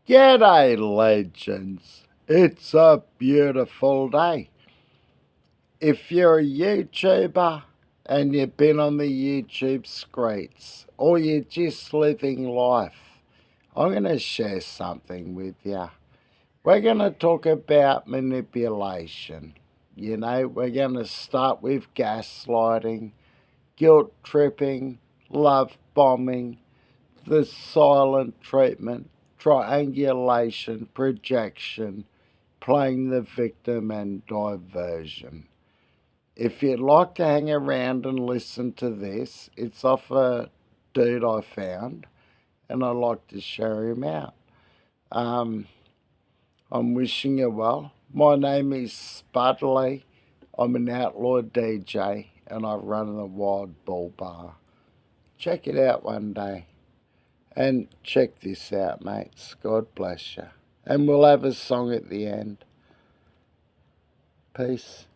G'day, legends. It's a beautiful day. If you're a YouTuber and you've been on the YouTube streets or you're just living life, I'm going to share something with you. We're going to talk about manipulation. We're going to start with gaslighting, guilt tripping, love bombing, the silent treatment, triangulation, projection, playing the victim, and diversion. If you'd like to hang around and listen to this, it's off a dude I found, and I'd like to share him out. I'm wishing you well. My name is Spudley. I'm an outlaw DJ, and I run the Wild Bull Bar. Check it out one day. And check this out, mates. God bless you. And we'll have a song at the end. Peace.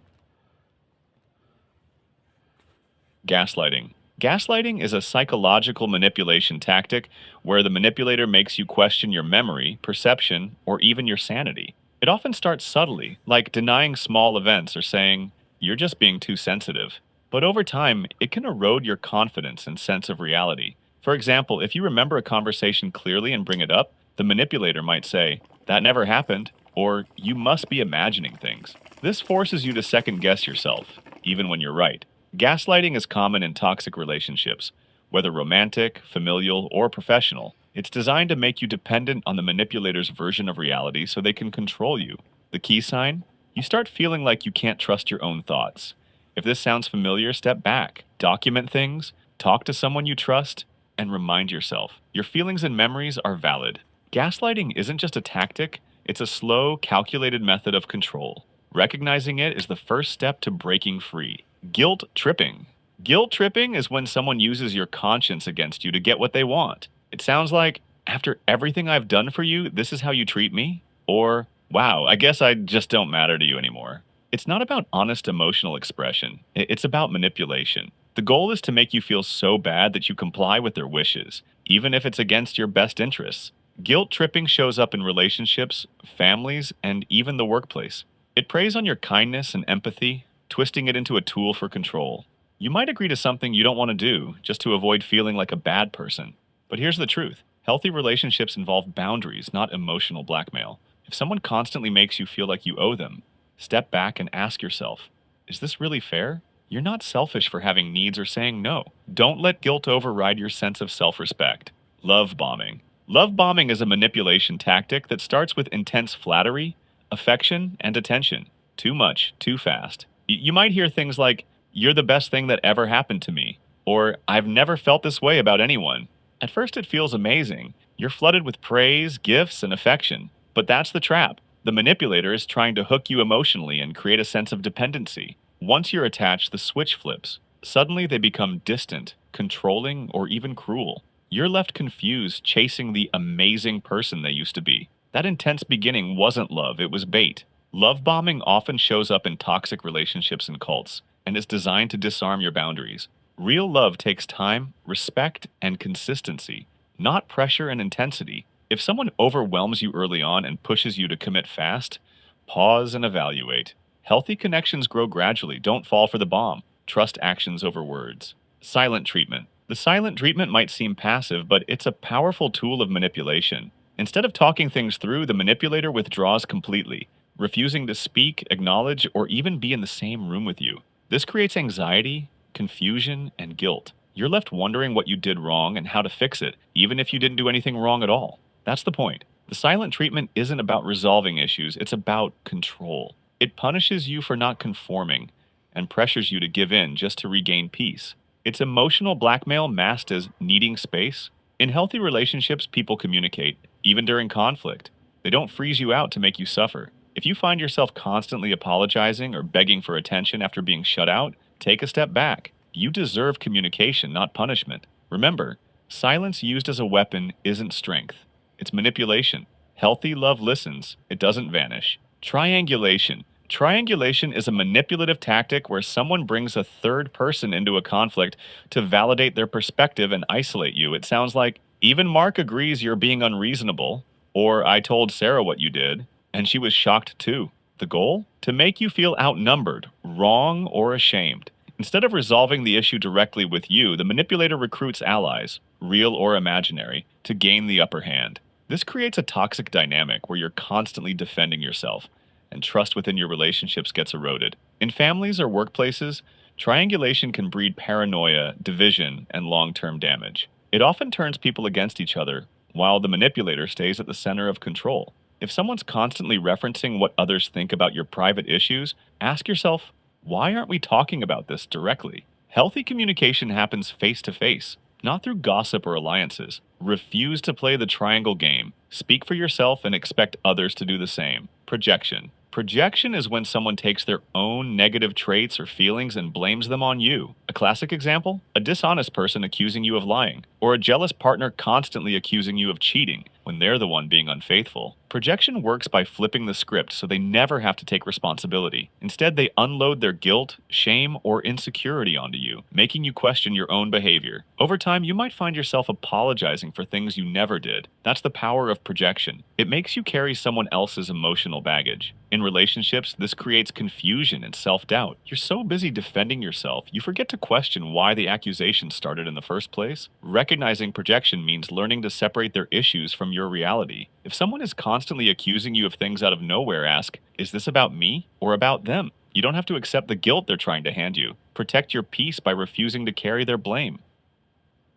Gaslighting. Gaslighting is a psychological manipulation tactic where the manipulator makes you question your memory, perception, or even your sanity. It often starts subtly, like denying small events or saying, "You're just being too sensitive." But over time, it can erode your confidence and sense of reality. For example, if you remember a conversation clearly and bring it up, the manipulator might say, "That never happened," or "You must be imagining things." This forces you to second guess yourself, even when you're right. Gaslighting is common in toxic relationships, whether romantic, familial, or professional. It's designed to make you dependent on the manipulator's version of reality so they can control you. The key sign? You start feeling like you can't trust your own thoughts. If this sounds familiar, step back, document things, talk to someone you trust, and remind yourself your feelings and memories are valid. Gaslighting isn't just a tactic, it's a slow, calculated method of control. Recognizing it is the first step to breaking free. Guilt tripping. Guilt tripping is when someone uses your conscience against you to get what they want. It sounds like, "After everything I've done for you, this is how you treat me?" Or, "Wow, I guess I just don't matter to you anymore." It's not about honest emotional expression, it's about manipulation. The goal is to make you feel so bad that you comply with their wishes, even if it's against your best interests. Guilt tripping shows up in relationships, families, and even the workplace. It preys on your kindness and empathy, twisting it into a tool for control. You might agree to something you don't want to do just to avoid feeling like a bad person. But here's the truth. Healthy relationships involve boundaries, not emotional blackmail. If someone constantly makes you feel like you owe them, step back and ask yourself, is this really fair? You're not selfish for having needs or saying no. Don't let guilt override your sense of self-respect. Love bombing. Love bombing is a manipulation tactic that starts with intense flattery, affection, and attention. Too much, too fast. You might hear things like, "You're the best thing that ever happened to me," or "I've never felt this way about anyone." At first, it feels amazing. You're flooded with praise, gifts, and affection. But that's the trap. The manipulator is trying to hook you emotionally and create a sense of dependency. Once you're attached, the switch flips. Suddenly, they become distant, controlling, or even cruel. You're left confused, chasing the amazing person they used to be. That intense beginning wasn't love, it was bait. Love bombing often shows up in toxic relationships and cults, and is designed to disarm your boundaries. Real love takes time, respect, and consistency, not pressure and intensity. If someone overwhelms you early on and pushes you to commit fast, pause and evaluate. Healthy connections grow gradually, don't fall for the bomb. Trust actions over words. Silent treatment. The silent treatment might seem passive, but it's a powerful tool of manipulation. Instead of talking things through, the manipulator withdraws completely, refusing to speak, acknowledge, or even be in the same room with you. This creates anxiety, confusion, and guilt. You're left wondering what you did wrong and how to fix it, even if you didn't do anything wrong at all. That's the point. The silent treatment isn't about resolving issues, it's about control. It punishes you for not conforming and pressures you to give in just to regain peace. It's emotional blackmail masked as needing space. In healthy relationships, people communicate, even during conflict. They don't freeze you out to make you suffer. If you find yourself constantly apologizing or begging for attention after being shut out, take a step back. You deserve communication, not punishment. Remember, silence used as a weapon isn't strength, it's manipulation. Healthy love listens, it doesn't vanish. Triangulation. Triangulation is a manipulative tactic where someone brings a third person into a conflict to validate their perspective and isolate you. It sounds like, "Even Mark agrees you're being unreasonable," Or I told Sarah what you did, and she was shocked too. The goal? To make you feel outnumbered, wrong, or ashamed. Instead of resolving the issue directly with you, the manipulator recruits allies, real or imaginary, to gain the upper hand. This creates a toxic dynamic where you're constantly defending yourself, and trust within your relationships gets eroded. In families or workplaces, triangulation can breed paranoia, division, and long term damage. It often turns people against each other, while the manipulator stays at the center of control. If someone's constantly referencing what others think about your private issues, ask yourself, why aren't we talking about this directly? Healthy communication happens face to face, not through gossip or alliances. Refuse to play the triangle game. Speak for yourself and expect others to do the same. Projection. Projection is when someone takes their own negative traits or feelings and blames them on you. A classic example? A dishonest person accusing you of lying, or a jealous partner constantly accusing you of cheating when they're the one being unfaithful. Projection works by flipping the script so they never have to take responsibility. Instead, they unload their guilt, shame, or insecurity onto you, making you question your own behavior. Over time, you might find yourself apologizing for things you never did. That's the power of projection. It makes you carry someone else's emotional baggage. In relationships, this creates confusion and self-doubt. You're so busy defending yourself, you forget to question why the accusation started in the first place. Recognizing projection means learning to separate their issues from your reality. If someone is constantly accusing you of things out of nowhere, ask, is this about me or about them? You don't have to accept the guilt they're trying to hand you. Protect your peace by refusing to carry their blame.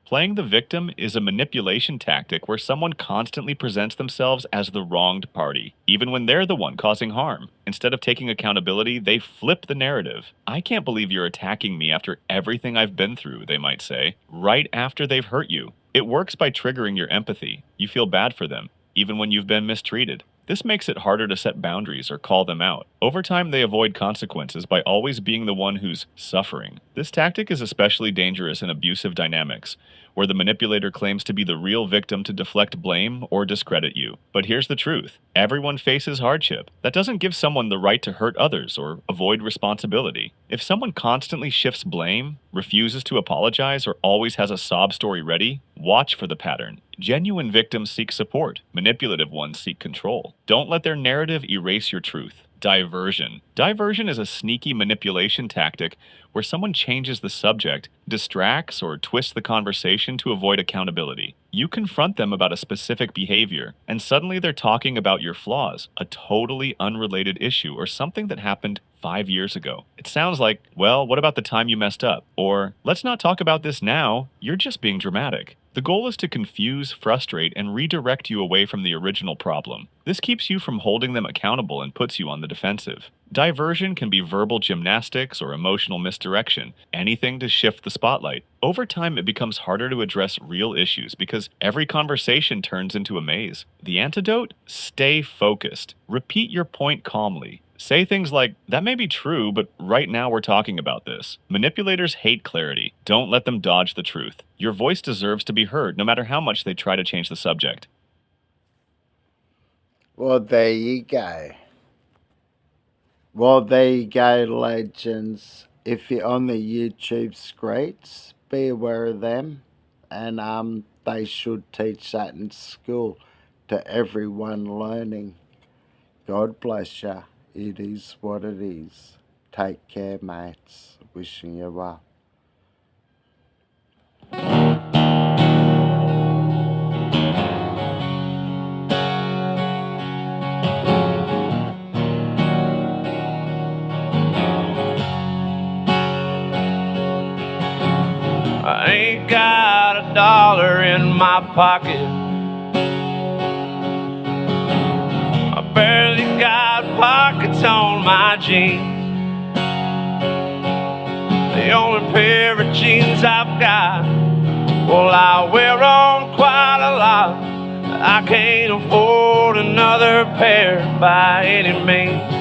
Playing the victim is a manipulation tactic where someone constantly presents themselves as the wronged party, even when they're the one causing harm. Instead of taking accountability, they flip the narrative. I can't believe you're attacking me after everything I've been through, they might say, right after they've hurt you. It works by triggering your empathy. You feel bad for them, even when you've been mistreated. This makes it harder to set boundaries or call them out. Over time, they avoid consequences by always being the one who's suffering. This tactic is especially dangerous in abusive dynamics, where the manipulator claims to be the real victim to deflect blame or discredit you. But here's the truth. Everyone faces hardship. That doesn't give someone the right to hurt others or avoid responsibility. If someone constantly shifts blame, refuses to apologize, or always has a sob story ready, watch for the pattern. Genuine victims seek support. Manipulative ones seek control. Don't let their narrative erase your truth. Diversion. Diversion is a sneaky manipulation tactic where someone changes the subject, distracts, or twists the conversation to avoid accountability. You confront them about a specific behavior, and suddenly they're talking about your flaws, a totally unrelated issue, or something that happened 5 years ago. It sounds like, well, what about the time you messed up? Or, let's not talk about this now, you're just being dramatic. The goal is to confuse, frustrate, and redirect you away from the original problem. This keeps you from holding them accountable and puts you on the defensive. Diversion can be verbal gymnastics or emotional misdirection, anything to shift the spotlight. Over time, it becomes harder to address real issues because every conversation turns into a maze. The antidote? Stay focused. Repeat your point calmly. Say things like, that may be true, but right now we're talking about this. Manipulators hate clarity. Don't let them dodge the truth. Your voice deserves to be heard, no matter how much they try to change the subject. Well, there you go. Well, there you go, legends. If you're on the YouTube screens, be aware of them. And they should teach that in school to everyone learning. God bless you. It is what it is. Take care, mates. Wishing you well. I ain't got $1 in my pocket. I barely got pockets on my jeans. The only pair of jeans I've got, well, I wear on quite a lot. I can't afford another pair by any means.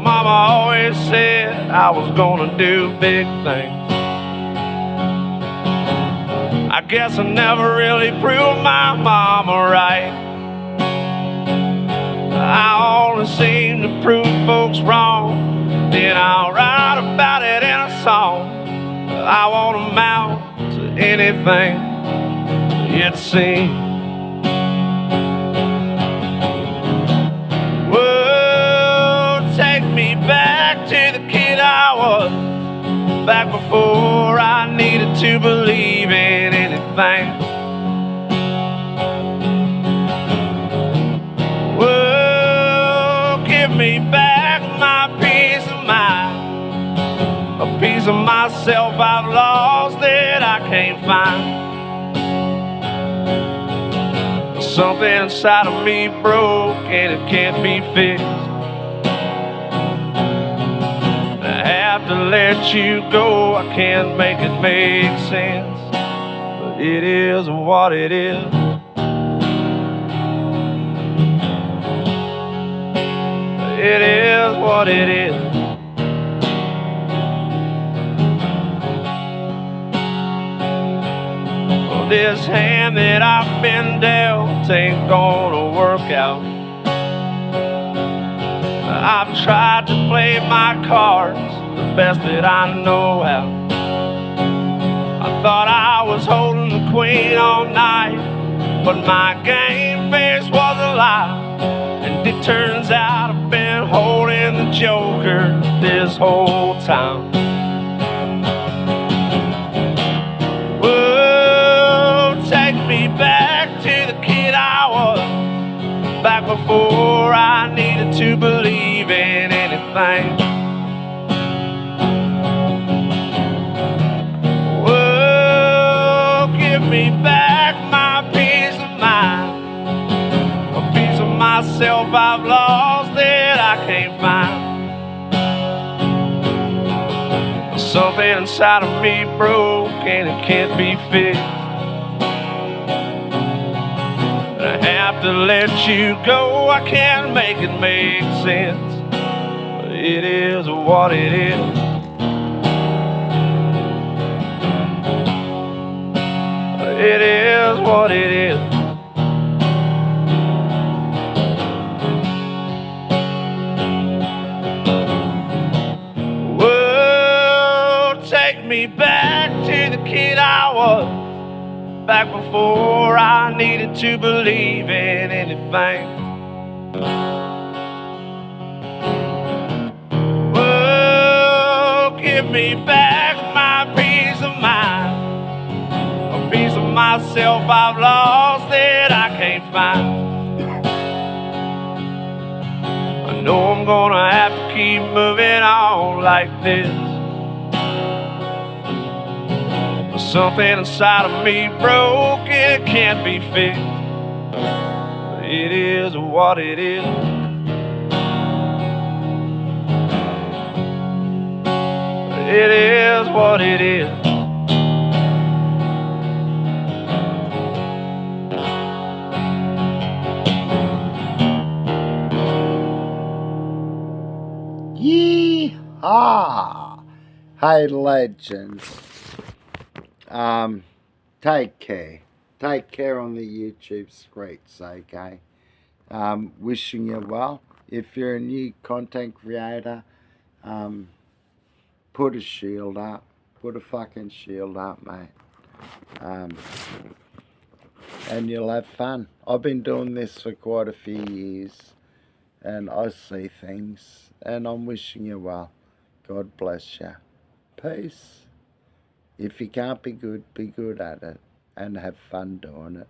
Mama always said I was gonna do big things. I guess I never really proved my mama right. I only seem to prove folks wrong, then I'll write about it in a song. I won't amount to anything. it seems. Whoa, take me back to the kid I was, back before I needed to believe in anything. Whoa, give me back my peace of mind, a piece of myself I've lost that I can't find. Something inside of me broke and it can't be fixed. I have to let you go, I can't make it make sense, but it is what it is. It is what it is. Well, this hand that I've been dealt ain't gonna work out. I've tried to play my cards the best that I know how. I thought I was holding the queen all night, but my game face was a lie. And it turns out I've been holding the joker this whole time. Whoa, take me back to the kid I was, back before I needed to believe in anything. Whoa, give me back my peace of mind, a piece of myself I've lost that I can't find. Something inside of me broke and it can't be fixed. I have to let you go, I can't make it make sense, but it is what it is. It is what it is. Whoa, take me back to the kid I was, back before I needed to believe in anything. Whoa, give me back my peace of mind, a piece of myself I've lost that I can't find. I know I'm gonna have to keep moving on like this. Something inside of me broke, it can't be fixed. It is what it is. It is what it is. Yee-haw! Hey, legends. Take care. Take care on the YouTube streets, okay? Wishing you well. If you're a new content creator, put a shield up. Put a fucking shield up, mate. And you'll have fun. I've been doing this for quite a few years, and I see things, and I'm wishing you well. God bless you. Peace. If you can't be good at it, and have fun doing it.